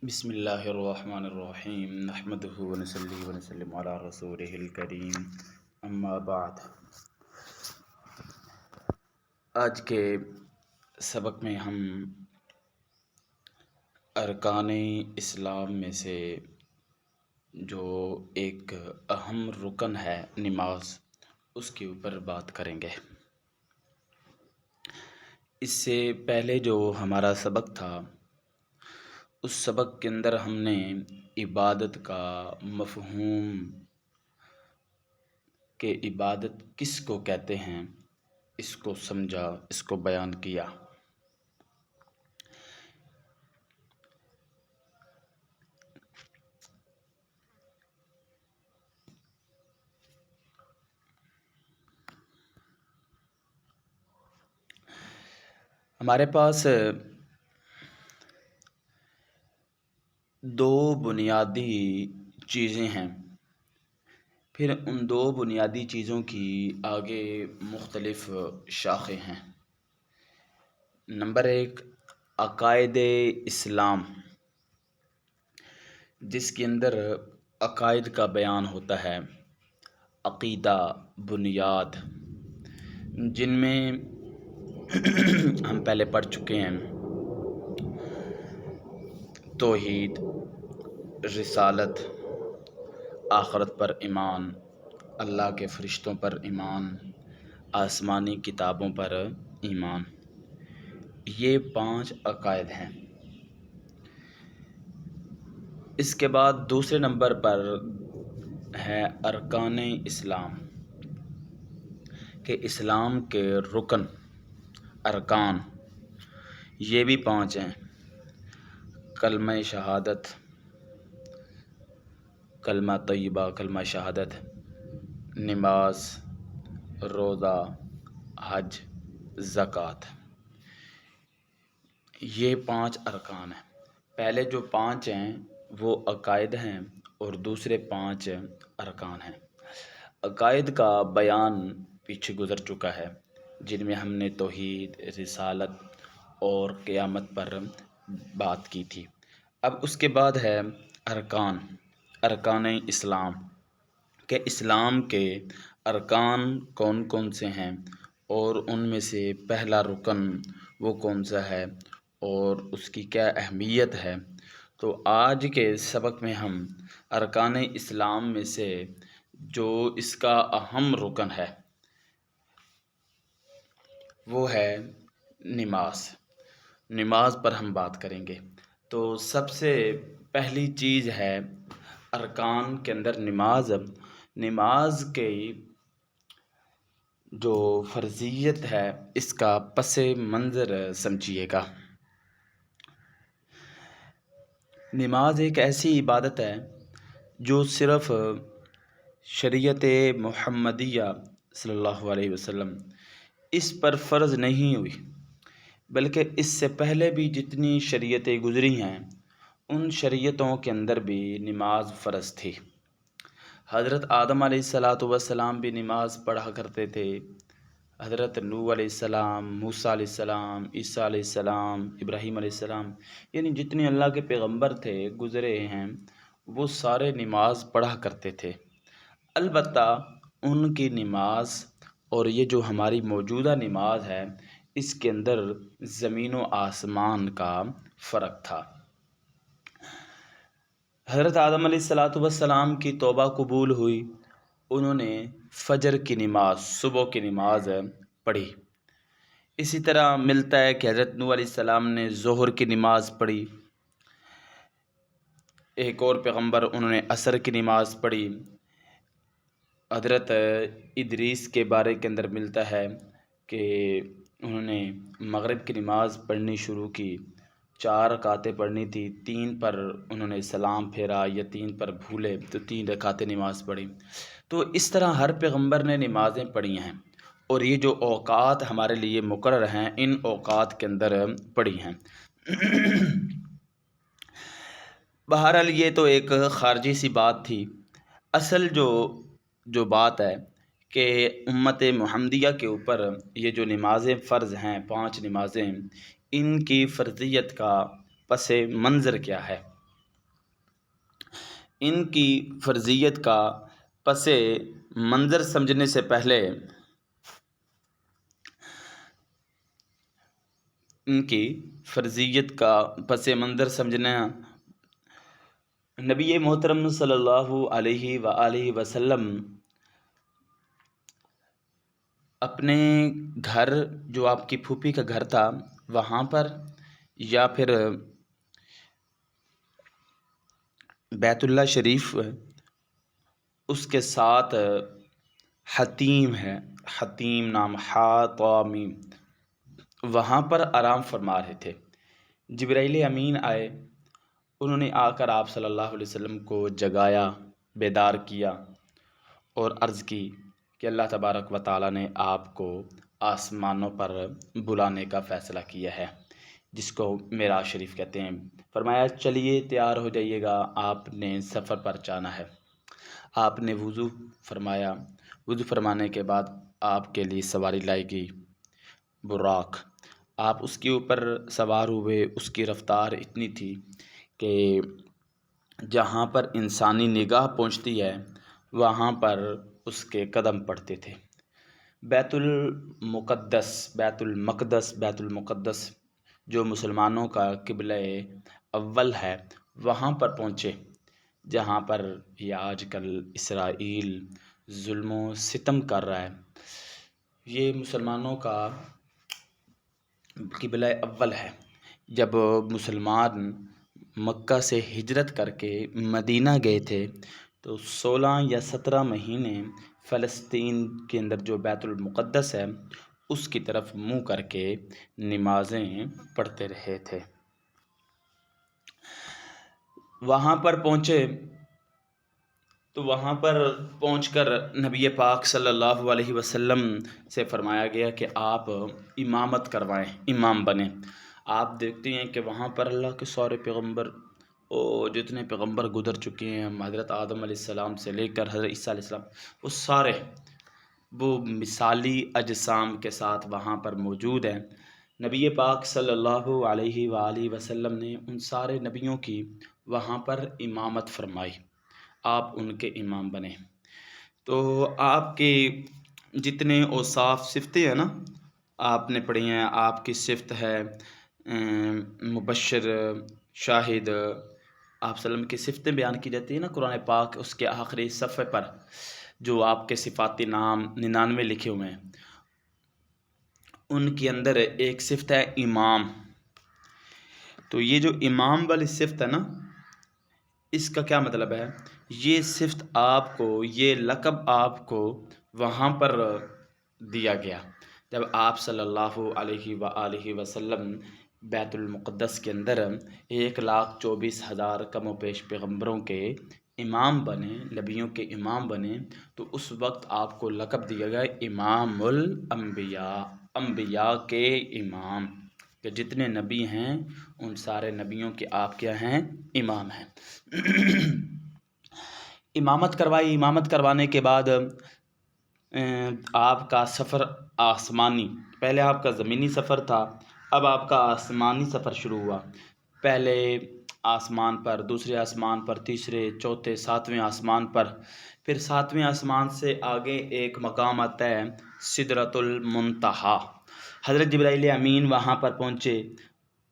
بسم اللہ الرحمن الرحیم نحمدہ ونصلی ونسلم علی رسولہ الکریم اما بعد۔ آج کے سبق میں ہم ارکان اسلام میں سے جو ایک اہم رکن ہے نماز، اس کے اوپر بات کریں گے۔ اس سے پہلے جو ہمارا سبق تھا، اس سبق کے اندر ہم نے عبادت کا مفہوم کہ عبادت کس کو کہتے ہیں اس کو سمجھا، اس کو بیان کیا۔ ہمارے پاس دو بنیادی چیزیں ہیں، پھر ان دو بنیادی چیزوں کی آگے مختلف شاخیں ہیں۔ نمبر ایک، عقائد اسلام، جس کے اندر عقائد کا بیان ہوتا ہے، عقیدہ، بنیاد، جن میں ہم پہلے پڑھ چکے ہیں: توحید، رسالت، آخرت پر ایمان، اللہ کے فرشتوں پر ایمان، آسمانی کتابوں پر ایمان۔ یہ 5 عقائد ہیں۔ اس کے بعد دوسرے نمبر پر ہے ارکان اسلام، کہ اسلام کے رکن، ارکان، یہ بھی 5 ہیں: کلمہ شہادت، کلمہ طیبہ، کلمہ شہادت، نماز، روزہ، حج، زکوٰۃ۔ یہ 5 ارکان ہیں۔ پہلے جو 5 ہیں وہ عقائد ہیں اور دوسرے 5 ارکان ہیں۔ عقائد کا بیان پیچھے گزر چکا ہے، جن میں ہم نے توحید، رسالت اور قیامت پر بات کی تھی۔ اب اس کے بعد ہے ارکان اسلام، کہ اسلام کے ارکان کون کون سے ہیں اور ان میں سے پہلا رکن وہ کون سا ہے اور اس کی کیا اہمیت ہے۔ تو آج کے سبق میں ہم ارکان اسلام میں سے جو اس کا اہم رکن ہے وہ ہے نماز پر ہم بات کریں گے۔ تو سب سے پہلی چیز ہے ارکان کے اندر نماز کی جو فرضیت ہے، اس کا پس منظر سمجھیے گا۔ نماز ایک ایسی عبادت ہے جو صرف شریعت محمدیہ صلی اللہ علیہ وسلم اس پر فرض نہیں ہوئی، بلکہ اس سے پہلے بھی جتنی شریعتیں گزری ہیں ان شریعتوں کے اندر بھی نماز فرض تھی۔ حضرت آدم علیہ السلام بھی نماز پڑھا کرتے تھے، حضرت نوح علیہ السلام، موسیٰ علیہ السلام، عیسیٰ علیہ السلام، ابراہیم علیہ السلام، یعنی جتنے اللہ کے پیغمبر تھے گزرے ہیں وہ سارے نماز پڑھا کرتے تھے۔ البتہ ان کی نماز اور یہ جو ہماری موجودہ نماز ہے، اس کے اندر زمین و آسمان کا فرق تھا۔ حضرت آدم علیہ السلام کی توبہ قبول ہوئی، انہوں نے فجر کی نماز، صبح کی نماز پڑھی۔ اسی طرح ملتا ہے کہ حضرت نوح علیہ السلام نے ظہر کی نماز پڑھی، ایک اور پیغمبر انہوں نے عصر کی نماز پڑھی۔ حضرت ادریس کے بارے کے اندر ملتا ہے کہ انہوں نے مغرب کی نماز پڑھنی شروع کی، 4 رکعتیں پڑھنی تھی، 3 پر انہوں نے سلام پھیرا یا 3 پر بھولے تو 3 رکعتیں نماز پڑھی۔ تو اس طرح ہر پیغمبر نے نمازیں پڑھی ہیں اور یہ جو اوقات ہمارے لیے مقرر ہیں ان اوقات کے اندر پڑھی ہیں۔ بہرحال یہ تو ایک خارجی سی بات تھی۔ اصل جو بات ہے کہ امت محمدیہ کے اوپر یہ جو نمازیں فرض ہیں، 5 نمازیں، ان کی فرضیت کا پس منظر کیا ہے۔ ان کی فرضیت کا پس منظر سمجھنے سے پہلے ان کی فرضیت کا پس منظر سمجھنا نبی محترم صلی اللہ علیہ وآلہ وسلم اپنے گھر جو آپ کی پھوپھی کا گھر تھا وہاں پر، یا پھر بیت اللہ شریف اس کے ساتھ حتیم ہے، حتیم نام حاطمیم، وہاں پر آرام فرما رہے تھے۔ جبرائیل امین آئے، انہوں نے آ کر آپ صلی اللہ علیہ وسلم کو جگایا، بیدار کیا اور عرض کی کہ اللہ تبارک و تعالیٰ نے آپ کو آسمانوں پر بلانے کا فیصلہ کیا ہے، جس کو معراج شریف کہتے ہیں۔ فرمایا چلیے تیار ہو جائیے گا، آپ نے سفر پر جانا ہے۔ آپ نے وضو فرمایا، وضو فرمانے کے بعد آپ کے لیے سواری لائی گئی، براق۔ آپ اس کے اوپر سوار ہوئے، اس کی رفتار اتنی تھی کہ جہاں پر انسانی نگاہ پہنچتی ہے وہاں پر اس کے قدم پڑتے تھے۔ بیت المقدس جو مسلمانوں کا قبلہ اول ہے، وہاں پر پہنچے، جہاں پر یہ آج کل اسرائیل ظلم و ستم کر رہا ہے۔ یہ مسلمانوں کا قبلہ اول ہے۔ جب مسلمان مکہ سے ہجرت کر کے مدینہ گئے تھے تو 16 یا 17 مہینے فلسطین کے اندر جو بیت المقدس ہے اس کی طرف منہ کر کے نمازیں پڑھتے رہے تھے۔ وہاں پر پہنچے تو وہاں پر پہنچ کر نبی پاک صلی اللہ علیہ وسلم سے فرمایا گیا کہ آپ امامت کروائیں، امام بنیں۔ آپ دیکھتے ہیں کہ وہاں پر اللہ کے سارے پیغمبر جتنے پیغمبر گزر چکے ہیں، حضرت آدم علیہ السلام سے لے کر حضرت عیسیٰ علیہ السلام، وہ سارے وہ مثالی اجسام کے ساتھ وہاں پر موجود ہیں۔ نبی پاک صلی اللہ علیہ وآلہ وسلم نے ان سارے نبیوں کی وہاں پر امامت فرمائی، آپ ان کے امام بنے۔ تو آپ کے جتنے اوصاف صفتیں ہیں نا، آپ نے پڑھی ہیں، آپ کی صفت ہے مبشر، شاہد، آپ صلی اللہ علیہ وسلم کی صفتیں بیان کی جاتی ہیں نا قرآن پاک، اس کے آخری صفحے پر جو آپ کے صفاتی نام 99 لکھے ہوئے ہیں، ان کے اندر ایک صفت ہے امام۔ تو یہ جو امام والی صفت ہے نا، اس کا کیا مطلب ہے؟ یہ صفت آپ کو، یہ لقب آپ کو وہاں پر دیا گیا جب آپ صلی اللہ علیہ وآلہ وسلم بیت المقدس کے اندر 1,24,000 کم و بیش پیغمبروں کے امام بنے، نبیوں کے امام بنے، تو اس وقت آپ کو لقب دیا گیا امام الانبیاء، انبیاء کے امام، کہ جتنے نبی ہیں ان سارے نبیوں کے آپ کیا ہیں؟ امام ہیں۔ امامت کروائی، امامت کروانے کے بعد آپ کا سفر آسمانی، پہلے آپ کا زمینی سفر تھا، اب آپ کا آسمانی سفر شروع ہوا۔ پہلے آسمان پر، دوسرے آسمان پر، تیسرے، چوتھے، 7ویں آسمان پر، پھر 7ویں آسمان سے آگے ایک مقام آتا ہے سدرۃ المنتہا۔ حضرت جبرائیل امین وہاں پر پہنچے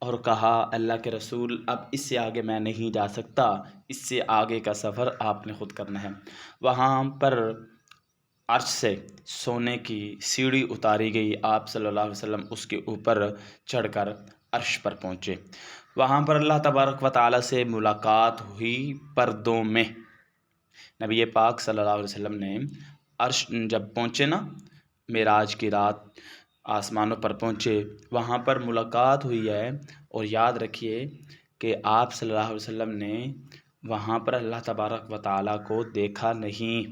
اور کہا اللہ کے رسول اب اس سے آگے میں نہیں جا سکتا، اس سے آگے کا سفر آپ نے خود کرنا ہے۔ وہاں پر عرش سے سونے کی سیڑھی اتاری گئی، آپ صلی اللہ علیہ وسلم اس کے اوپر چڑھ کر عرش پر پہنچے۔ وہاں پر اللہ تبارک و تعالیٰ سے ملاقات ہوئی پردوں میں۔ نبی پاک صلی اللہ علیہ وسلم نے عرش جب پہنچے نا، معراج کی رات آسمانوں پر پہنچے، وہاں پر ملاقات ہوئی ہے، اور یاد رکھیے کہ آپ صلی اللہ علیہ وسلم نے وہاں پر اللہ تبارک و تعالیٰ کو دیکھا نہیں۔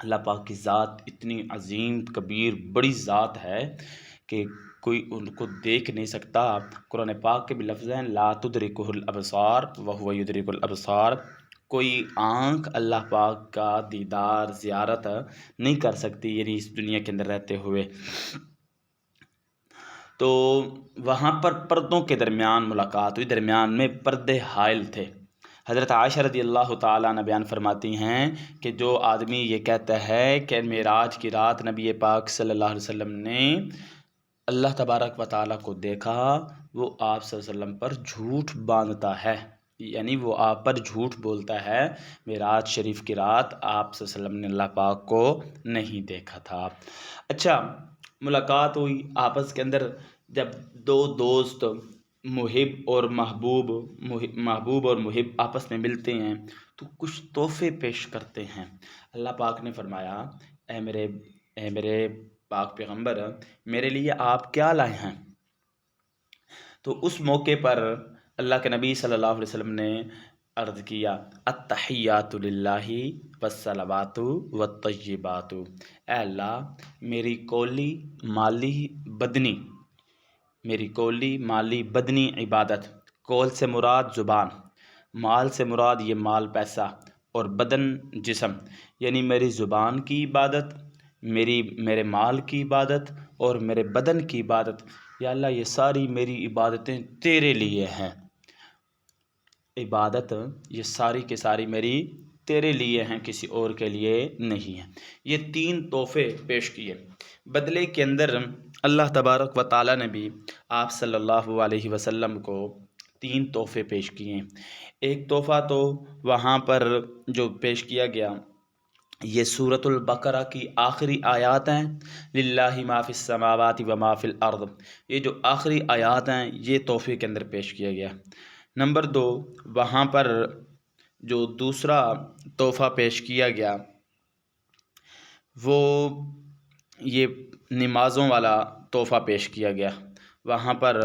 اللہ پاک کی ذات اتنی عظیم، کبیر، بڑی ذات ہے کہ کوئی ان کو دیکھ نہیں سکتا۔ قرآن پاک کے بھی لفظ ہیں لا تدرکہ الابصار وہو یدرک الابصار، کوئی آنکھ اللہ پاک کا دیدار، زیارت نہیں کر سکتی، یعنی اس دنیا کے اندر رہتے ہوئے۔ تو وہاں پر پردوں کے درمیان ملاقات ہوئی، درمیان میں پردے حائل تھے۔ حضرت عائشہ رضی اللہ تعالیٰ عنہ بیان فرماتی ہیں کہ جو آدمی یہ کہتا ہے کہ معراج کی رات نبی پاک صلی اللہ علیہ وسلم نے اللہ تبارک و تعالیٰ کو دیکھا، وہ آپ صلی اللہ علیہ وسلم پر جھوٹ باندھتا ہے، یعنی وہ آپ پر جھوٹ بولتا ہے۔ معراج شریف کی رات آپ صلی اللہ علیہ وسلم نے اللہ پاک کو نہیں دیکھا تھا۔ اچھا، ملاقات ہوئی آپس کے اندر، جب دو دوست محب اور محب آپس میں ملتے ہیں تو کچھ تحفے پیش کرتے ہیں۔ اللہ پاک نے فرمایا، اے میرے پاک پیغمبر، میرے لیے آپ کیا لائے ہیں؟ تو اس موقع پر اللہ کے نبی صلی اللہ علیہ وسلم نے عرض کیا، التحیات للہ والصلوات والطیبات، اے اللہ میری کولی مالی بدنی عبادت، کول سے مراد زبان، مال سے مراد یہ مال پیسہ، اور بدن جسم، یعنی میری زبان کی عبادت، میرے مال کی عبادت اور میرے بدن کی عبادت، یا اللہ یہ ساری میری عبادتیں تیرے لیے ہیں۔ عبادت یہ ساری کے ساری میری تیرے لیے ہیں، کسی اور کے لیے نہیں ہیں۔ یہ 3 تحفے پیش کیے، بدلے کے اندر اللہ تبارک و تعالیٰ نے بھی آپ صلی اللہ علیہ وسلم کو 3 تحفے پیش کیے۔ ایک تحفہ تو وہاں پر جو پیش کیا گیا، یہ سورۃ البقرہ کی آخری آیات ہیں، للہ ما فی السماوات و ما فی الارض، یہ جو آخری آیات ہیں یہ تحفے کے اندر پیش کیا گیا۔ نمبر 2، وہاں پر جو دوسرا تحفہ پیش کیا گیا وہ یہ نمازوں والا تحفہ پیش کیا گیا۔ وہاں پر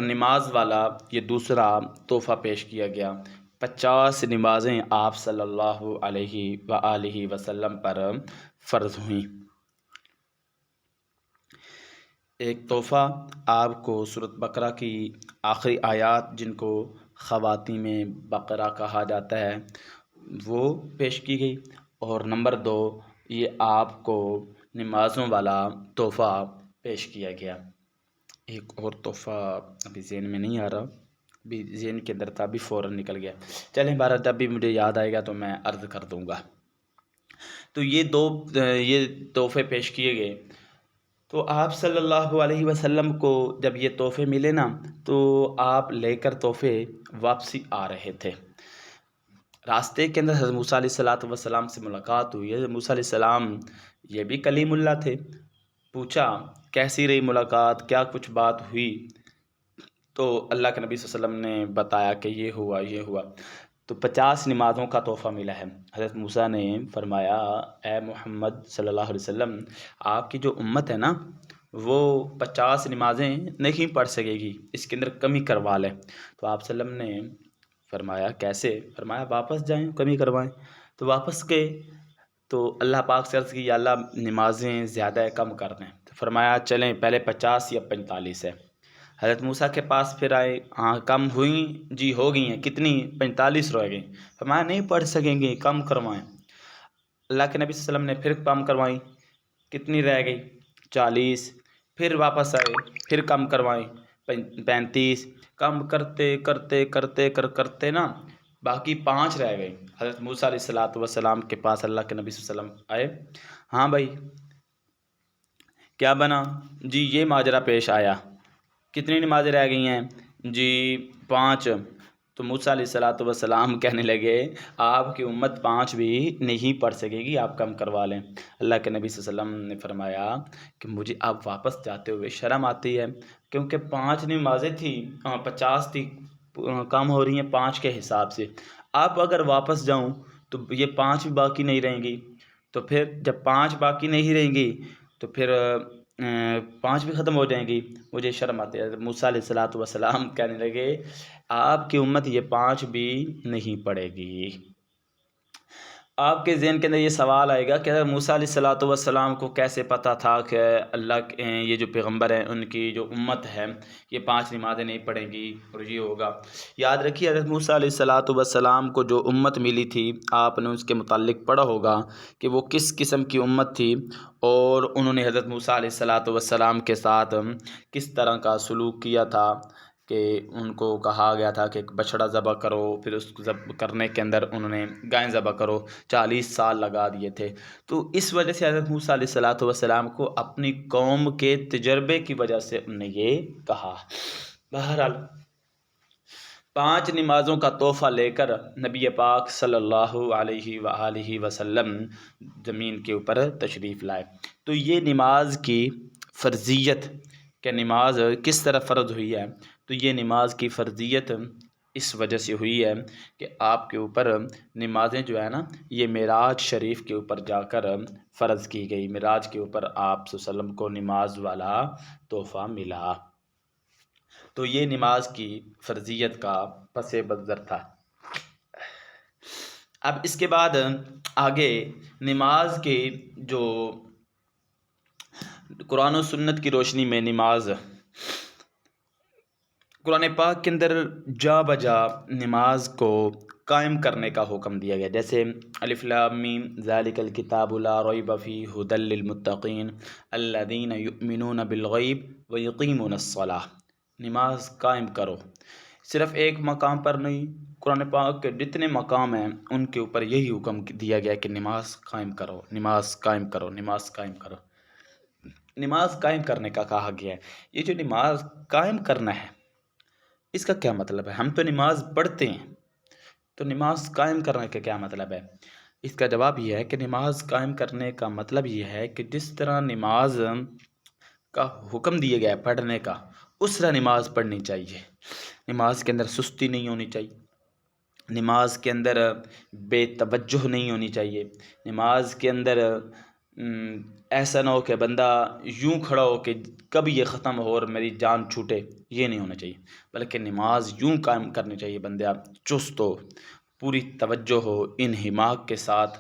نماز والا یہ دوسرا تحفہ پیش کیا گیا۔ 50 نمازیں آپ صلی اللہ علیہ وآلہ وسلم پر فرض ہوئیں۔ ایک تحفہ آپ کو سورۃ بقرہ کی آخری آیات، جن کو خواتین بقرہ کہا جاتا ہے، وہ پیش کی گئی، اور نمبر 2 یہ آپ کو نمازوں والا تحفہ پیش کیا گیا۔ ایک اور تحفہ ابھی ذہن میں نہیں آ رہا، ابھی ذہن کے اندر تھا، ابھی فوراً نکل گیا، چلیں بہرحال جب بھی مجھے یاد آئے گا تو میں عرض کر دوں گا۔ تو یہ تحفے پیش کیے گئے، تو آپ صلی اللہ علیہ وسلم کو جب یہ تحفے ملے نا، تو آپ لے کر تحفے واپسی آ رہے تھے۔ راستے کے اندر حضرت موسیٰ علیہ السلام سے ملاقات ہوئی۔ حضرت موسیٰ علیہ السلام یہ بھی کلیم اللہ تھے۔ پوچھا کیسی رہی ملاقات، کیا کچھ بات ہوئی؟ تو اللہ کے نبی صلی اللہ علیہ وسلم نے بتایا کہ یہ ہوا۔ تو 50 نمازوں کا تحفہ ملا ہے۔ حضرت موسیٰ نے فرمایا، اے محمد صلی اللہ علیہ وسلم، آپ کی جو امت ہے نا، وہ 50 نمازیں نہیں پڑھ سکے گی، اس کے اندر کمی کروا لیں۔ تو آپ صلی اللہ علیہ وسلم نے فرمایا کیسے؟ فرمایا واپس جائیں، کمی کروائیں۔ تو واپس گئے تو اللہ پاک سے عرض کی، یا اللہ نمازیں زیادہ کم کر دیں۔ تو فرمایا چلیں پہلے 50 یا 45 ہے۔ حضرت موسیٰ کے پاس پھر آئے، ہاں کم ہوئیں جی، ہو گئی ہیں، کتنی؟ 45 رہ گئی۔ فرمایا نہیں پڑھ سکیں گے، کم کروائیں۔ اللہ کے نبی صلی اللہ علیہ وسلم نے پھر کم کروائیں، کتنی رہ گئی؟ 40۔ پھر واپس آئے، پھر کم کروائیں، 35۔ کم کرتے نا باقی 5 رہ گئی۔ حضرت موسیٰ علیہ السلام کے پاس اللہ کے نبی صلی اللہ علیہ وسلم آئے، ہاں بھائی کیا بنا؟ جی یہ ماجرا پیش آیا، کتنی نمازیں رہ گئی ہیں؟ جی 5۔ تو موسیٰ علیہ السلام کہنے لگے، آپ کی امت 5 بھی نہیں پڑھ سکے گی، آپ کم کروا لیں۔ اللہ کے نبی صلی اللہ علیہ وسلم نے فرمایا کہ مجھے اب واپس جاتے ہوئے شرم آتی ہے، کیونکہ 5 نمازیں تھیں، 50 تھی، کم ہو رہی ہیں 5 کے حساب سے۔ اب اگر واپس جاؤں تو یہ 5 بھی باقی نہیں رہیں گی، تو پھر جب 5 باقی نہیں رہیں گی تو پھر 5 بھی ختم ہو جائیں گی، مجھے شرم آتی ہے۔ موسیٰ علیہ السلام کہنے لگے، آپ کی امت یہ 5 بھی نہیں پڑھے گی۔ آپ کے ذہن کے اندر یہ سوال آئے گا کہ حضرت موسیٰ علیہ الصلوۃ والسلام کو کیسے پتہ تھا کہ اللہ کے یہ جو پیغمبر ہیں ان کی جو امت ہے یہ 5 نمازیں نہیں پڑھیں گی اور یہ ہوگا. یاد رکھیے حضرت موسیٰ علیہ الصلوۃ والسلام کو جو امت ملی تھی آپ نے اس کے متعلق پڑھا ہوگا کہ وہ کس قسم کی امت تھی، اور انہوں نے حضرت موسیٰ علیہ الصلوۃ والسلام کے ساتھ کس طرح کا سلوک کیا تھا کہ ان کو کہا گیا تھا کہ ایک بچڑا ذبح کرو، پھر اس کو ذبح کرنے کے اندر انہوں نے گائے ذبح کرو، 40 سال لگا دیے تھے. تو اس وجہ سے حضرت موسیٰ علیہ الصلوۃ والسلام کو اپنی قوم کے تجربے کی وجہ سے انہوں نے یہ کہا. بہرحال 5 نمازوں کا تحفہ لے کر نبی پاک صلی اللہ علیہ وآلہ وسلم زمین کے اوپر تشریف لائے. تو یہ نماز کی فرضیت کہ نماز کس طرح فرض ہوئی ہے، تو یہ نماز کی فرضیت اس وجہ سے ہوئی ہے کہ آپ کے اوپر نمازیں جو ہے نا یہ معراج شریف کے اوپر جا کر فرض کی گئی. معراج کے اوپر آپ صلی اللہ علیہ وسلم کو نماز والا تحفہ ملا. تو یہ نماز کی فرضیت کا پس منظر تھا. اب اس کے بعد آگے نماز کے جو قرآن و سنت کی روشنی میں نماز قرآن پاک کے اندر جا بجا نماز کو قائم کرنے کا حکم دیا گیا. جیسے الف لام میم ذالک الکتاب لا ریب فیہ ھدی للمتقین الذین یؤمنون بالغیب ویقیمون الصلاۃ. نماز قائم کرو. صرف ایک مقام پر نہیں، قرآن پاک کے جتنے مقام ہیں ان کے اوپر یہی حکم دیا گیا کہ نماز قائم کرو، نماز قائم کرو، نماز قائم کرو. نماز قائم کرنے کا کہا گیا ہے. یہ جو نماز قائم کرنا ہے اس کا کیا مطلب ہے؟ ہم تو نماز پڑھتے ہیں، تو نماز قائم کرنے کا کیا مطلب ہے؟ اس کا جواب یہ ہے کہ نماز قائم کرنے کا مطلب یہ ہے کہ جس طرح نماز کا حکم دیا گیا ہے پڑھنے کا، اس طرح نماز پڑھنی چاہیے. نماز کے اندر سستی نہیں ہونی چاہیے، نماز کے اندر بے توجہ نہیں ہونی چاہیے، نماز کے اندر ایسا نہ ہو کہ بندہ یوں کھڑا ہو کہ کب یہ ختم ہو اور میری جان چھوٹے، یہ نہیں ہونا چاہیے. بلکہ نماز یوں قائم کرنی چاہیے بندہ چست ہو، پوری توجہ ہو، انہماک کے ساتھ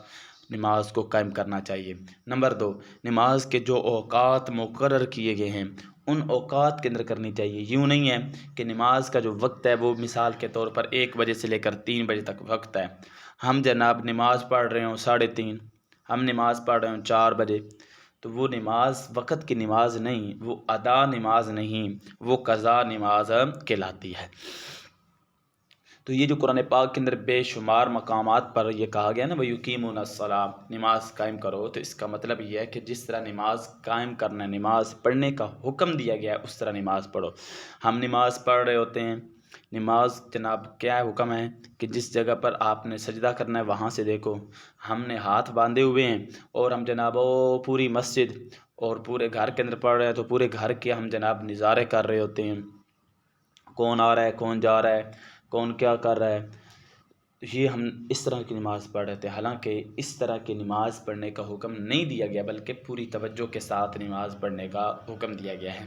نماز کو قائم کرنا چاہیے. نمبر 2، نماز کے جو اوقات مقرر کیے گئے ہیں ان اوقات کے اندر کرنی چاہیے. یوں نہیں ہے کہ نماز کا جو وقت ہے وہ مثال کے طور پر 1 بجے سے لے کر 3 بجے تک وقت ہے، ہم جناب نماز پڑھ رہے ہوں 3:30، ہم نماز پڑھ رہے ہوں 4 بجے، تو وہ نماز وقت کی نماز نہیں، وہ ادا نماز نہیں، وہ قضا نماز کہلاتی ہے. تو یہ جو قرآن پاک کے اندر بے شمار مقامات پر یہ کہا گیا نا وَيُقِيمُونَ الصَّلَاةَ، نماز قائم کرو، تو اس کا مطلب یہ ہے کہ جس طرح نماز قائم کرنا، نماز پڑھنے کا حکم دیا گیا ہے اس طرح نماز پڑھو. ہم نماز پڑھ رہے ہوتے ہیں، نماز جناب کیا حکم ہے کہ جس جگہ پر آپ نے سجدہ کرنا ہے وہاں سے دیکھو. ہم نے ہاتھ باندھے ہوئے ہیں اور ہم جناب پوری مسجد اور پورے گھر کے اندر پڑھ رہے ہیں، تو پورے گھر کے ہم جناب نظارے کر رہے ہوتے ہیں، کون آ رہا ہے، کون جا رہا ہے، کون کیا کر رہا ہے. یہ ہم اس طرح کی نماز پڑھ رہے تھے، حالانکہ اس طرح کی نماز پڑھنے کا حکم نہیں دیا گیا بلکہ پوری توجہ کے ساتھ نماز پڑھنے کا حکم دیا گیا ہے.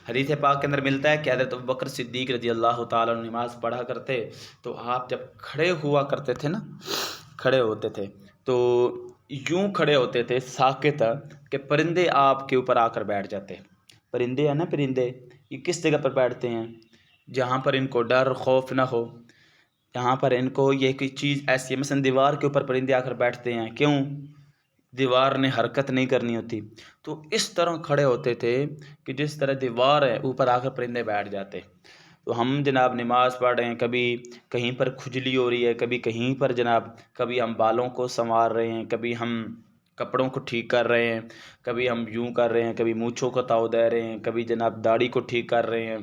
حدیث پاک کے اندر ملتا ہے کہ حضرت ابوبکر صدیق رضی اللہ تعالیٰ عنہ نماز پڑھا کرتے تو آپ جب کھڑے ہوا کرتے تھے نا، کھڑے ہوتے تھے تو یوں کھڑے ہوتے تھے ساکت کہ پرندے آپ کے اوپر آ کر بیٹھ جاتے. پرندے ہیں نا، پرندے یہ کس جگہ پر بیٹھتے ہیں؟ جہاں پر ان کو ڈر خوف نہ ہو، جہاں پر ان کو یہ کوئی چیز ایسی ہے، مثلا دیوار کے اوپر پرندے آ کر بیٹھتے ہیں، کیوں؟ دیوار نے حرکت نہیں کرنی ہوتی، تو اس طرح کھڑے ہوتے تھے کہ جس طرح دیوار ہے اوپر آ کر پرندے بیٹھ جاتے. تو ہم جناب نماز پڑھ رہے ہیں، کبھی کہیں پر کھجلی ہو رہی ہے، کبھی کہیں پر جناب، کبھی ہم بالوں کو سنوار رہے ہیں، کبھی ہم کپڑوں کو ٹھیک کر رہے ہیں، کبھی ہم یوں کر رہے ہیں، کبھی مونچھوں کو تاؤ دے رہے ہیں، کبھی جناب داڑھی کو ٹھیک کر رہے ہیں.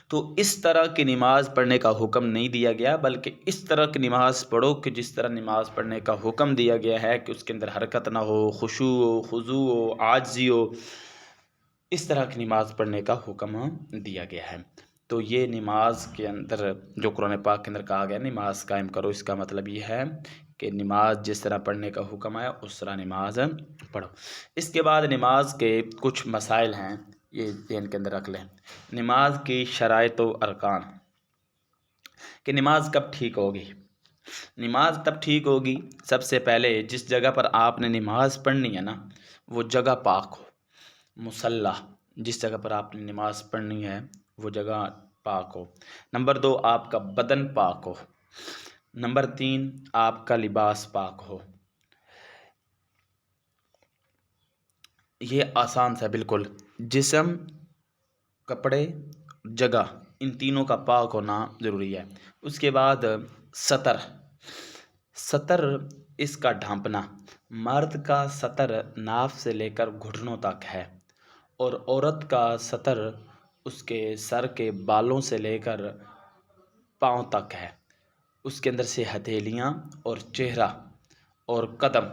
تو اس طرح کی نماز پڑھنے کا حکم نہیں دیا گیا، بلکہ اس طرح کی نماز پڑھو کہ جس طرح نماز پڑھنے کا حکم دیا گیا ہے کہ اس کے اندر حرکت نہ ہو، خشوع ہو، خضوع ہو، عاجزی ہو. اس طرح کی نماز پڑھنے کا حکم دیا گیا ہے. تو یہ نماز کے اندر جو قرآن پاک کے اندر کہا گیا نماز قائم کرو، اس کا مطلب یہ ہے کہ نماز جس طرح پڑھنے کا حکم ہے اس طرح نماز پڑھو. اس کے بعد نماز کے کچھ مسائل ہیں، یہ ذہن کے اندر رکھ لیں. نماز کی شرائط و ارکان کہ نماز کب ٹھیک ہوگی. نماز تب ٹھیک ہوگی سب سے پہلے جس جگہ پر آپ نے نماز پڑھنی ہے نا وہ جگہ پاک ہو، مصلی، جس جگہ پر آپ نے نماز پڑھنی ہے وہ جگہ پاک ہو۔ نمبر 2، آپ کا بدن پاک ہو۔ نمبر 3، آپ کا لباس پاک ہو۔ یہ آسان سا بالکل، جسم، کپڑے، جگہ، ان تینوں کا پاک ہونا ضروری ہے۔ اس کے بعد سطر، سطر اس کا ڈھانپنا، مرد کا سطر ناف سے لے کر گھٹنوں تک ہے اور عورت کا سطر اس کے سر کے بالوں سے لے کر پاؤں تک ہے۔ اس کے اندر سے ہتھیلیاں اور چہرہ اور قدم،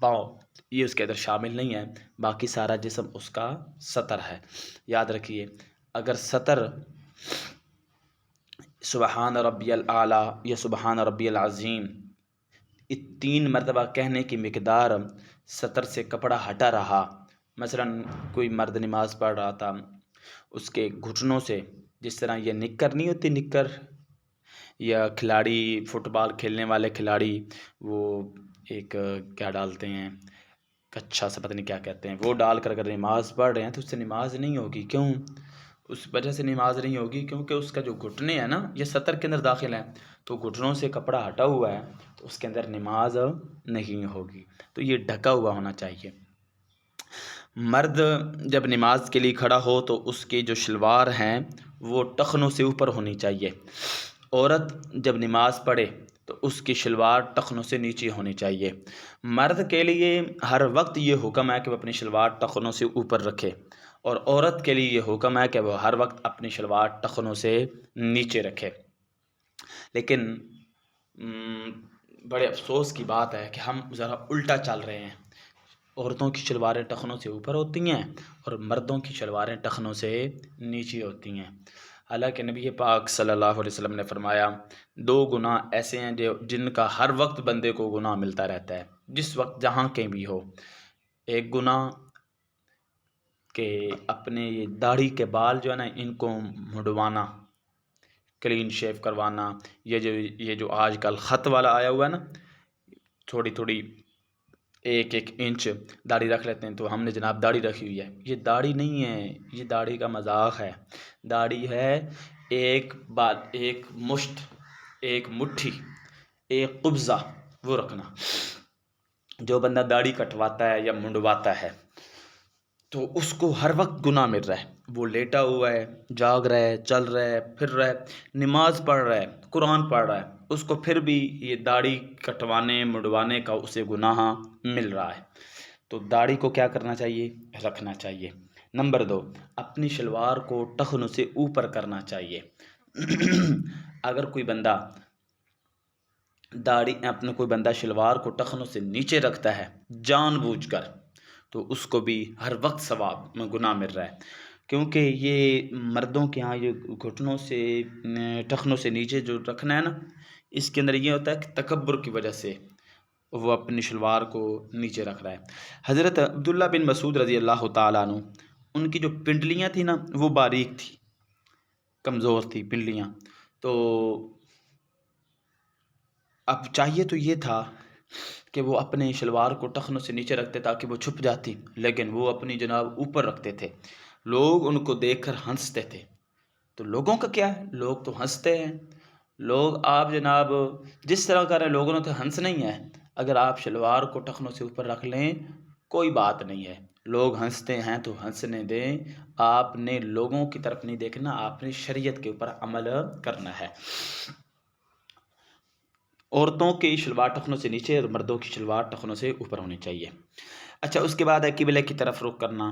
پاؤں، یہ اس کے اندر شامل نہیں ہے، باقی سارا جسم اس کا سطر ہے۔ یاد رکھیے، اگر سطر سبحان ربی الاعلیٰ یا سبحان ربی العظیم 3 مرتبہ کہنے کی مقدار سطر سے کپڑا ہٹا رہا، مثلا کوئی مرد نماز پڑھ رہا تھا، اس کے گھٹنوں سے، جس طرح یہ نکر نہیں ہوتی، نکر، یا کھلاڑی فٹ بال کھیلنے والے کھلاڑی وہ ایک کیا ڈالتے ہیں، کچھا سا پتہ نہیں کیا کہتے ہیں، وہ ڈال کر اگر نماز پڑھ رہے ہیں تو اس سے نماز نہیں ہوگی۔ کیوں اس وجہ سے نماز نہیں ہوگی؟ کیونکہ اس کا جو گھٹنے ہیں نا یہ سطر کے اندر داخل ہیں، تو گھٹنوں سے کپڑا ہٹا ہوا ہے تو اس کے اندر نماز نہیں ہوگی، تو یہ ڈھکا ہوا ہونا چاہیے۔ مرد جب نماز کے لیے کھڑا ہو تو اس کی جو شلوار ہیں وہ ٹخنوں سے اوپر ہونی چاہیے۔ عورت جب نماز پڑھے تو اس کی شلوار ٹخنوں سے نیچے ہونی چاہیے۔ مرد کے لیے ہر وقت یہ حکم ہے کہ وہ اپنی شلوار ٹخنوں سے اوپر رکھے، اور عورت کے لیے یہ حکم ہے کہ وہ ہر وقت اپنی شلوار ٹخنوں سے نیچے رکھے۔ لیکن بڑے افسوس کی بات ہے کہ ہم ذرا الٹا چل رہے ہیں، عورتوں کی شلواریں ٹخنوں سے اوپر ہوتی ہیں اور مردوں کی شلواریں ٹخنوں سے نیچے ہوتی ہیں۔ حالانکہ نبی پاک صلی اللہ علیہ وسلم نے فرمایا 2 گناہ ایسے ہیں جن کا ہر وقت بندے کو گناہ ملتا رہتا ہے، جس وقت جہاں کہیں بھی ہو۔ ایک گناہ کہ اپنے یہ داڑھی کے بال جو ہے نا ان کو مڈوانا، کلین شیو کروانا، یہ جو آج کل خط والا آیا ہوا ہے نا، تھوڑی تھوڑی 1 انچ داڑھی رکھ لیتے ہیں، تو ہم نے جناب داڑھی رکھی ہوئی ہے۔ یہ داڑھی نہیں ہے، یہ داڑھی کا مذاق ہے۔ داڑھی ہے ایک مشت، ایک مٹھی، ایک قبضہ وہ رکھنا۔ جو بندہ داڑھی کٹواتا ہے یا منڈواتا ہے تو اس کو ہر وقت گناہ مل رہا ہے، وہ لیٹا ہوا ہے، جاگ رہا ہے، چل رہا ہے، پھر رہا ہے، نماز پڑھ رہا ہے، قرآن پڑھ رہا ہے، اس کو پھر بھی یہ داڑھی کٹوانے منڈوانے کا اسے گناہ مل رہا ہے۔ تو داڑھی کو کیا کرنا چاہیے؟ رکھنا چاہیے۔ نمبر 2، اپنی شلوار کو ٹخنوں سے اوپر کرنا چاہیے۔ اگر کوئی بندہ شلوار کو ٹخنوں سے نیچے رکھتا ہے جان بوجھ کر، تو اس کو بھی ہر وقت ثواب میں گناہ مل رہا ہے، کیونکہ یہ مردوں کے ہاں یہ گھٹنوں سے ٹخنوں سے نیچے جو رکھنا ہے نا، اس کے اندر یہ ہوتا ہے کہ تکبر کی وجہ سے وہ اپنی شلوار کو نیچے رکھ رہا ہے۔ حضرت عبداللہ بن مسعود رضی اللہ تعالیٰ عنہ، ان کی جو پنڈلیاں تھیں نا وہ باریک تھی، کمزور تھی پنڈلیاں، تو اب چاہیے تو یہ تھا کہ وہ اپنے شلوار کو ٹخنوں سے نیچے رکھتے تاکہ وہ چھپ جاتی، لیکن وہ اپنی جناب اوپر رکھتے تھے۔ لوگ ان کو دیکھ کر ہنستے تھے، تو لوگوں کا کیا ہے، لوگ تو ہنستے ہیں، لوگ آپ جناب جس طرح کر رہے ہیں لوگوں نے تو ہنسنا ہی ہے۔ اگر آپ شلوار کو ٹخنوں سے اوپر رکھ لیں کوئی بات نہیں ہے، لوگ ہنستے ہیں تو ہنسنے دیں، آپ نے لوگوں کی طرف نہیں دیکھنا، آپ نے شریعت کے اوپر عمل کرنا ہے۔ عورتوں کی شلوار ٹخنوں سے نیچے اور مردوں کی شلوار ٹخنوں سے اوپر ہونی چاہیے۔ اچھا، اس کے بعد ہے قبلے کی طرف رخ کرنا۔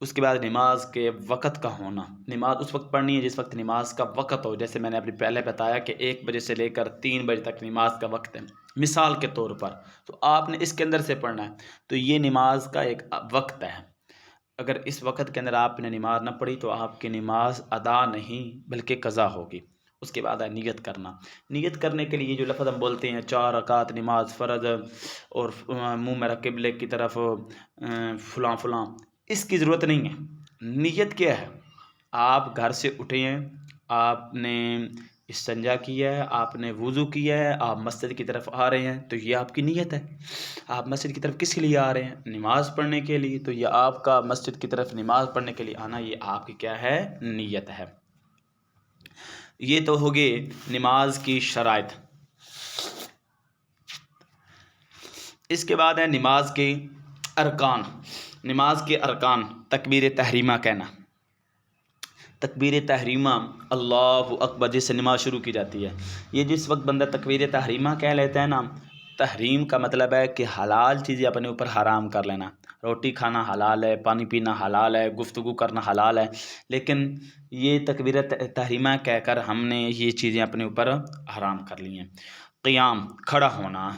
اس کے بعد نماز کے وقت کا ہونا، نماز اس وقت پڑھنی ہے جس وقت نماز کا وقت ہو، جیسے میں نے ابھی پہلے بتایا کہ 1 بجے سے لے کر 3 بجے تک نماز کا وقت ہے مثال کے طور پر، تو آپ نے اس کے اندر سے پڑھنا ہے، تو یہ نماز کا ایک وقت ہے۔ اگر اس وقت کے اندر آپ نے نماز نہ پڑھی تو آپ کی نماز ادا نہیں بلکہ قضا ہوگی۔ اس کے بعد ہے نیت کرنا۔ نیت کرنے کے لیے جو لفظ ہم بولتے ہیں 4 رکعت نماز فرض اور منہ میرا قبلے کی طرف فلاں فلاں، اس کی ضرورت نہیں ہے۔ نیت کیا ہے؟ آپ گھر سے اٹھے ہیں، آپ نے استنجا کیا ہے، آپ نے وضو کیا ہے، آپ مسجد کی طرف آ رہے ہیں، تو یہ آپ کی نیت ہے۔ آپ مسجد کی طرف کس کے لیے آ رہے ہیں؟ نماز پڑھنے کے لیے، تو یہ آپ کا مسجد کی طرف نماز پڑھنے کے لیے آنا، یہ آپ کی کیا ہے؟ نیت ہے۔ یہ تو ہوگی نماز کی شرائط۔ اس کے بعد ہے نماز کے ارکان۔ نماز کے ارکان، تکبیر تحریمہ کہنا۔ تکبیر تحریمہ اللہ اکبر جس سے نماز شروع کی جاتی ہے، یہ جس وقت بندہ تکبیر تحریمہ کہہ لیتا ہے نا، تحریم کا مطلب ہے کہ حلال چیزیں اپنے اوپر حرام کر لینا۔ روٹی کھانا حلال ہے، پانی پینا حلال ہے، گفتگو کرنا حلال ہے، لیکن یہ تکبیر تحریمہ کہہ کر ہم نے یہ چیزیں اپنے اوپر حرام کر لی ہیں۔ قیام، کھڑا ہونا،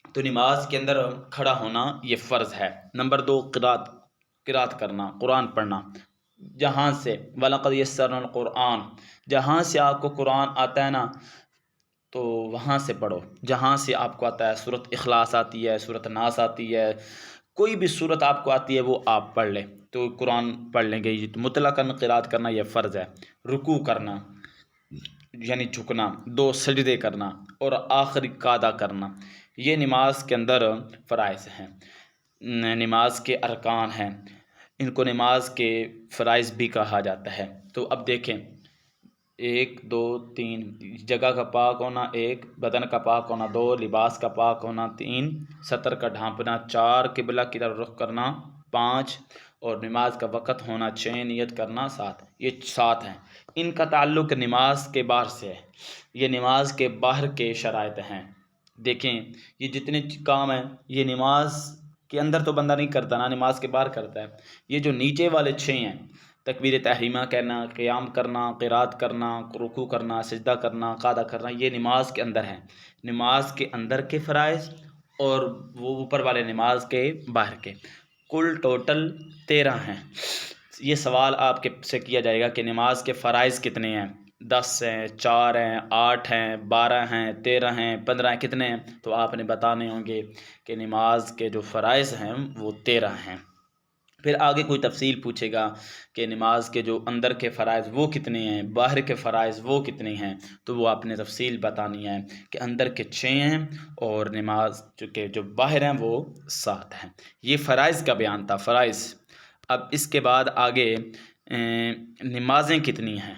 تو نماز کے اندر کھڑا ہونا یہ فرض ہے۔ نمبر 2، قرات کرنا، قرآن پڑھنا، جہاں سے وَلَقَدْ يَسَّرْنَا الْقُرْآنَ، جہاں سے آپ کو قرآن آتا ہے نا تو وہاں سے پڑھو، جہاں سے آپ کو آتا ہے۔ سورۃ اخلاص آتی ہے، سورۃ ناس آتی ہے، کوئی بھی سورت آپ کو آتی ہے وہ آپ پڑھ لیں تو قرآن پڑھ لیں گے۔ تو مطلقاً قرات کرنا یہ فرض ہے۔ رکوع کرنا یعنی جھکنا، 2 سجدے کرنا، اور آخری قعدہ کرنا، یہ نماز کے اندر فرائض ہیں، نماز کے ارکان ہیں۔ ان کو نماز کے فرائض بھی کہا جاتا ہے۔ تو اب دیکھیں، 1 2 3، جگہ کا پاک ہونا، 1 بدن کا پاک ہونا، 2 لباس کا پاک ہونا، 3 سطر کا ڈھانپنا، 4 قبلہ کی طرف رخ کرنا، 5 اور نماز کا وقت ہونا، 6 نیت کرنا، 7 یہ 7 ہیں۔ ان کا تعلق نماز کے باہر سے ہے، یہ نماز کے باہر کے شرائط ہیں۔ دیکھیں یہ جتنے کام ہیں یہ نماز کے اندر تو بندہ نہیں کرتا نا، نماز کے باہر کرتا ہے۔ یہ جو نیچے والے 6 ہیں، تکبیر تحریمہ کہنا، قیام کرنا، قرات کرنا، رکوع کرنا، سجدہ کرنا، قعدہ کرنا، یہ نماز کے اندر ہیں، نماز کے اندر کے فرائض، اور وہ اوپر والے نماز کے باہر کے، کل ٹوٹل 13 ہیں۔ یہ سوال آپ کے سے کیا جائے گا کہ نماز کے فرائض کتنے ہیں؟ 10 ہیں، 4 ہیں، 8 ہیں، 12 ہیں، 13 ہیں، 15 ہیں، کتنے ہیں؟ تو آپ نے بتانے ہوں گے کہ نماز کے جو فرائض ہیں وہ 13 ہیں۔ پھر آگے کوئی تفصیل پوچھے گا کہ نماز کے جو اندر کے فرائض وہ کتنے ہیں، باہر کے فرائض وہ کتنے ہیں، تو وہ آپ نے تفصیل بتانی ہے کہ اندر کے 6 ہیں اور نماز جو باہر ہیں وہ 7 ہیں۔ یہ فرائض کا بیان تھا، فرائض۔ اب اس کے بعد آگے نمازیں کتنی ہیں؟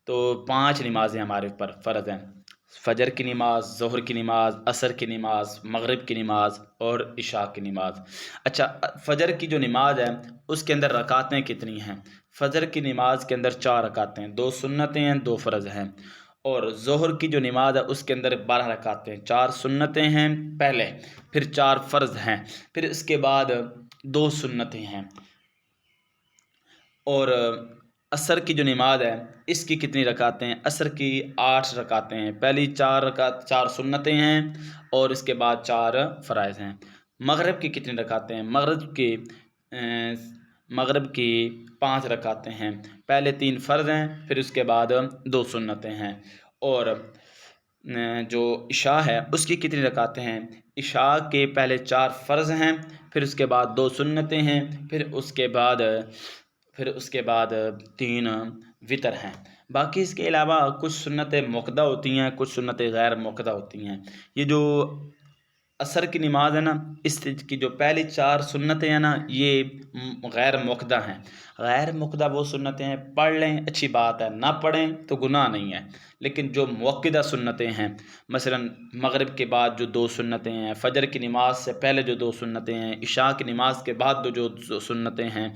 تو 5 نمازیں ہمارے اوپر فرض ہیں، فجر کی نماز، ظہر کی نماز، عصر کی نماز، مغرب کی نماز اور عشاء کی نماز۔ اچھا، فجر کی جو نماز ہے اس کے اندر رکعتیں کتنی ہیں؟ فجر کی نماز کے اندر 4 رکعتیں، 2 سنتیں ہیں، 2 فرض ہیں۔ اور ظہر کی جو نماز ہے اس کے اندر 12 رکعتیں، 4 سنتیں ہیں پہلے، پھر 4 فرض ہیں، پھر اس کے بعد 2 سنتیں ہیں۔ اور عصر کی جو نماز ہے اس کی کتنی رکعتیں؟ عصر کی 8 رکعتیں ہیں، پہلی 4 سنتیں ہیں اور اس کے بعد 4 فرائض ہیں۔ مغرب کی کتنی رکعتیں ہیں؟ مغرب کی 5 رکعتیں ہیں، پہلے 3 فرض ہیں، پھر اس کے بعد 2 سنتیں ہیں۔ اور جو عشاء ہے اس کی کتنی رکعتیں ہیں؟ عشاء کے پہلے 4 فرض ہیں، پھر اس کے بعد 2 سنتیں ہیں، پھر اس کے بعد 3 وتر ہیں۔ باقی اس کے علاوہ کچھ سنتیں مؤکدہ ہوتی ہیں، کچھ سنتیں غیر مؤکدہ ہوتی ہیں۔ یہ جو عصر کی نماز ہے نا، اس کی جو پہلی 4 سنتیں ہیں نا یہ غیر مؤکدہ ہیں۔ غیر مؤکدہ وہ سنتیں ہیں، پڑھ لیں اچھی بات ہے، نہ پڑھیں تو گناہ نہیں ہے، لیکن جو مؤکدہ سنتیں ہیں، مثلا مغرب کے بعد جو 2 سنتیں ہیں، فجر کی نماز سے پہلے جو 2 سنتیں ہیں، عشاء کی نماز کے بعد جو سنتیں ہیں،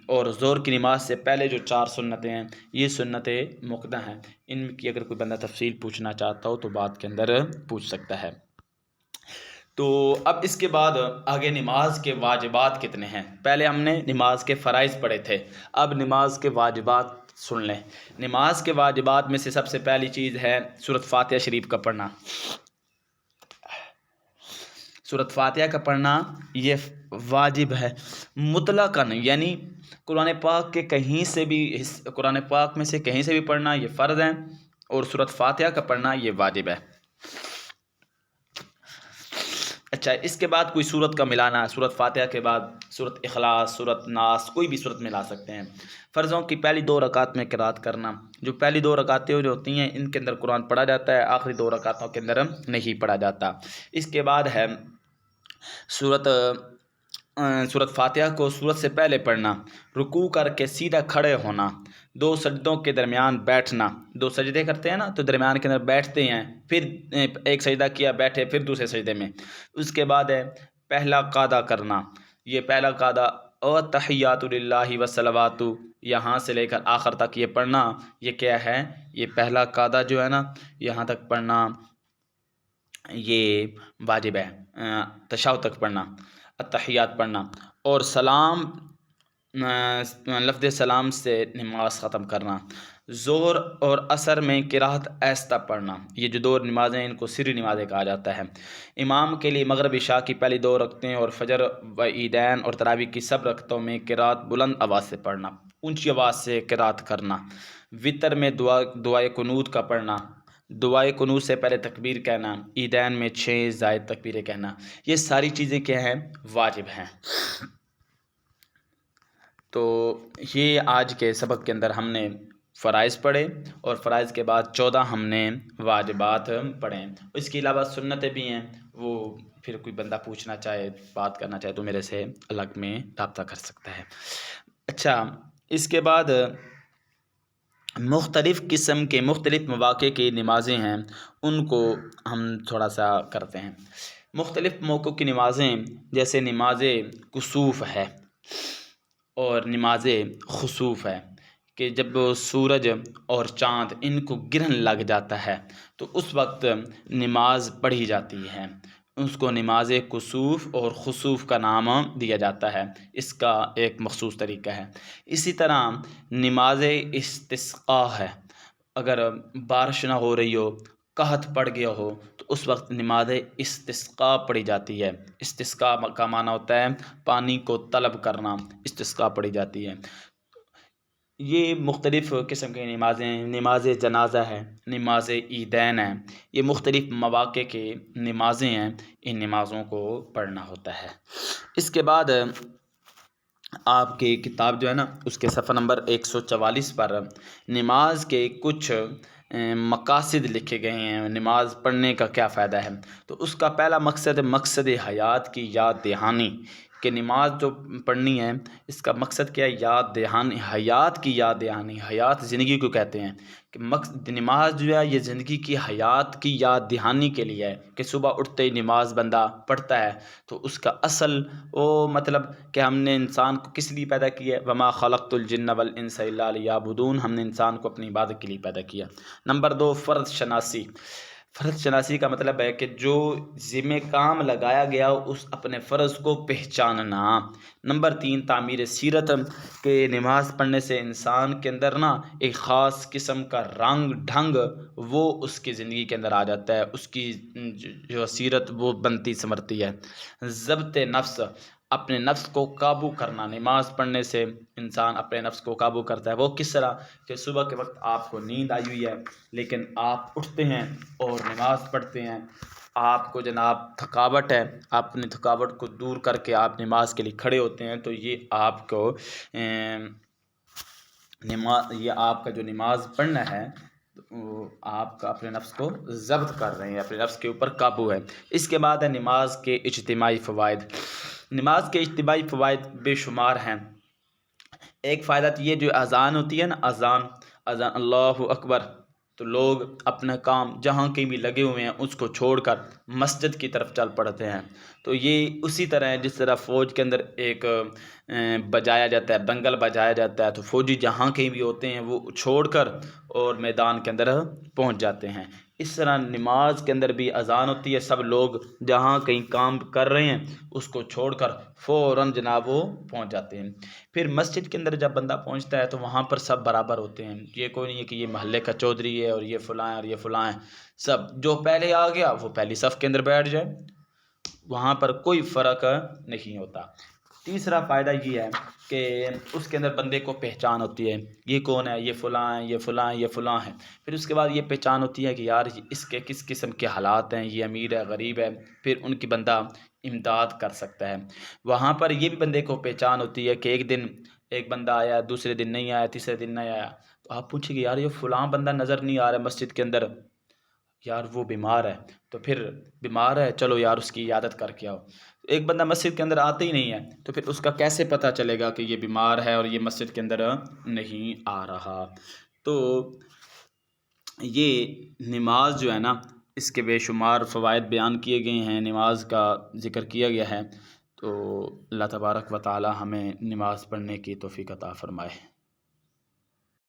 اور ظہر کی نماز سے پہلے جو 4 سنتیں ہیں، یہ سنتیں مؤکدہ ہیں۔ ان کی اگر کوئی بندہ تفصیل پوچھنا چاہتا ہو تو بعد کے اندر پوچھ سکتا ہے۔ تو اب اس کے بعد آگے نماز کے واجبات کتنے ہیں؟ پہلے ہم نے نماز کے فرائض پڑھے تھے، اب نماز کے واجبات سن لیں۔ نماز کے واجبات میں سے سب سے پہلی چیز ہے سورۃ فاتحہ شریف کا پڑھنا۔ سورۃ فاتحہ کا پڑھنا یہ واجب ہے مطلقاً، یعنی قرآن پاک کے کہیں سے بھی، قرآن پاک میں سے کہیں سے بھی پڑھنا یہ فرض ہے، اور سورۃ فاتحہ کا پڑھنا یہ واجب ہے۔ اچھا، اس کے بعد کوئی صورت کا ملانا، صورت فاتحہ کے بعد صورت اخلاص، صورت ناس، کوئی بھی صورت ملا سکتے ہیں۔ فرضوں کی پہلی 2 رکعت میں قرات کرنا، جو پہلی 2 رکعتیں جو ہوتی ہیں ان کے اندر قرآن پڑھا جاتا ہے، آخری 2 رکعتوں کے اندر نہیں پڑھا جاتا۔ اس کے بعد ہے صورت صورت فاتحہ کو صورت سے پہلے پڑھنا، رکوع کر کے سیدھا کھڑے ہونا، 2 سجدوں کے درمیان بیٹھنا، 2 سجدے کرتے ہیں نا تو درمیان کے اندر بیٹھتے ہیں، پھر ایک سجدہ کیا بیٹھے، پھر دوسرے سجدے میں۔ اس کے بعد ہے پہلا قاعدہ کرنا، یہ پہلا قاعدہ او تحیات للہ وصلوات، یہاں سے لے کر آخر تک یہ پڑھنا، یہ کیا ہے، یہ پہلا قاعدہ جو ہے نا یہاں تک پڑھنا یہ واجب ہے، تشہد تک پڑھنا، التحیات پڑھنا، اور سلام لفظ سلام سے نماز ختم کرنا۔ ظہر اور عصر میں قرات آہستہ پڑھنا، یہ جو 2 نمازیں ان کو سری نمازیں کہا جاتا ہے۔ امام کے لیے مغرب عشاء کی پہلی 2 رکعتیں اور فجر و عیدین اور تراویح کی سب رکعتوں میں قرات بلند آواز سے پڑھنا، اونچی آواز سے قرات کرنا۔ وطر میں دعائے قنوت کا پڑھنا، دعائے قنوت سے پہلے تکبیر کہنا، عیدین میں 6 زائد تکبیریں کہنا، یہ ساری چیزیں کیا ہیں، واجب ہیں۔ تو یہ آج کے سبق کے اندر ہم نے فرائض پڑھے، اور فرائض کے بعد 14 ہم نے واجبات پڑھیں۔ اس کے علاوہ سنتیں بھی ہیں، وہ پھر کوئی بندہ پوچھنا چاہے، بات کرنا چاہے تو میرے سے الگ میں رابطہ کر سکتا ہے۔ اچھا، اس کے بعد مختلف قسم کے مختلف مواقع کی نمازیں ہیں، ان کو ہم تھوڑا سا کرتے ہیں۔ مختلف موقعوں کی نمازیں جیسے نماز کسوف ہے اور نماز خسوف ہے، کہ جب سورج اور چاند ان کو گرہن لگ جاتا ہے تو اس وقت نماز پڑھی جاتی ہے، اس کو نماز کسوف اور خسوف کا نام دیا جاتا ہے، اس کا ایک مخصوص طریقہ ہے۔ اسی طرح نماز استسقاء ہے، اگر بارش نہ ہو رہی ہو، قحط پڑ گیا ہو تو اس وقت نماز استسقاء پڑھی جاتی ہے۔ استسقاء کا معنی ہوتا ہے پانی کو طلب کرنا، استسقاء پڑھی جاتی ہے۔ یہ مختلف قسم کی نمازیں، نماز جنازہ ہے، نماز عیدین ہے، یہ مختلف مواقع کے نمازیں ہیں، ان نمازوں کو پڑھنا ہوتا ہے۔ اس کے بعد آپ کی کتاب جو ہے نا اس کے صفحہ نمبر 144 پر نماز کے کچھ مقاصد لکھے گئے ہیں، نماز پڑھنے کا کیا فائدہ ہے۔ تو اس کا پہلا مقصد حیات کی یاد دہانی، کہ نماز جو پڑھنی ہے اس کا مقصد کیا ہے، یاد دہانی، حیات کی یاد دہانی، حیات زندگی کو کہتے ہیں، کہ نماز جو ہے یہ زندگی کی حیات کی یاد دہانی کے لیے ہے، کہ صبح اٹھتے ہی نماز بندہ پڑھتا ہے تو اس کا اصل وہ مطلب کہ ہم نے انسان کو کس لیے پیدا کیا ہے، وما خلقت الجن والانس الا لیعبدون، ہم نے انسان کو اپنی عبادت کے لیے پیدا کیا۔ نمبر 2 فرض شناسی، فرض شناسی کا مطلب ہے کہ جو ذمہ کام لگایا گیا اس اپنے فرض کو پہچاننا۔ نمبر 3 تعمیر سیرت، کہ نماز پڑھنے سے انسان کے اندر نا ایک خاص قسم کا رنگ ڈھنگ وہ اس کی زندگی کے اندر آ جاتا ہے، اس کی جو سیرت وہ بنتی سنورتی ہے۔ ضبط نفس، اپنے نفس کو قابو کرنا، نماز پڑھنے سے انسان اپنے نفس کو قابو کرتا ہے۔ وہ کس طرح، کہ صبح کے وقت آپ کو نیند آئی ہوئی ہے لیکن آپ اٹھتے ہیں اور نماز پڑھتے ہیں، آپ کو جناب تھکاوٹ ہے، آپ اپنی تھکاوٹ کو دور کر کے آپ نماز کے لیے کھڑے ہوتے ہیں، تو یہ آپ کو یہ آپ کا جو نماز پڑھنا ہے وہ آپ کا اپنے نفس کو ضبط کر رہے ہیں، اپنے نفس کے اوپر قابو ہے۔ اس کے بعد ہے نماز کے اجتماعی فوائد، نماز کے اجتماعی فوائد بے شمار ہیں۔ ایک فائدہ تو یہ جو اذان ہوتی ہے نا، اذان اللہ اکبر، تو لوگ اپنا کام جہاں کہیں بھی لگے ہوئے ہیں اس کو چھوڑ کر مسجد کی طرف چل پڑتے ہیں۔ تو یہ اسی طرح ہے جس طرح فوج کے اندر ایک بجایا جاتا ہے، بنگل بجایا جاتا ہے، تو فوجی جہاں کہیں بھی ہوتے ہیں وہ چھوڑ کر اور میدان کے اندر پہنچ جاتے ہیں۔ اس طرح نماز کے اندر بھی اذان ہوتی ہے، سب لوگ جہاں کہیں کام کر رہے ہیں اس کو چھوڑ کر فوراً جناب وہ پہنچ جاتے ہیں۔ پھر مسجد کے اندر جب بندہ پہنچتا ہے تو وہاں پر سب برابر ہوتے ہیں، یہ کوئی نہیں ہے کہ یہ محلے کا چودھری ہے اور یہ فلاں ہے اور یہ فلاں ہے، سب جو پہلے آ گیا وہ پہلی صف کے اندر بیٹھ جائے، وہاں پر کوئی فرق نہیں ہوتا۔ تیسرا فائدہ یہ ہے کہ اس کے اندر بندے کو پہچان ہوتی ہے، یہ کون ہے، یہ فلاں ہے، یہ فلاں ہے، یہ فلاں ہے۔ پھر اس کے بعد یہ پہچان ہوتی ہے کہ یار اس کے کس قسم کے حالات ہیں، یہ امیر ہے، غریب ہے، پھر ان کی بندہ امداد کر سکتا ہے۔ وہاں پر یہ بھی بندے کو پہچان ہوتی ہے کہ ایک دن ایک بندہ آیا، دوسرے دن نہیں آیا، تیسرے دن نہیں آیا، تو آپ پوچھیں گے یار یہ فلاں بندہ نظر نہیں آ رہا ہے مسجد کے اندر، یار وہ بیمار ہے، تو پھر بیمار ہے چلو یار اس کی عیادت کر کے آؤ۔ ایک بندہ مسجد کے اندر آتا ہی نہیں ہے تو پھر اس کا کیسے پتہ چلے گا کہ یہ بیمار ہے اور یہ مسجد کے اندر نہیں آ رہا؟ تو یہ نماز جو ہے نا، اس کے بے شمار فوائد بیان کیے گئے ہیں، نماز کا ذکر کیا گیا ہے، تو اللہ تبارک و تعالی ہمیں نماز پڑھنے کی توفیق عطا فرمائے۔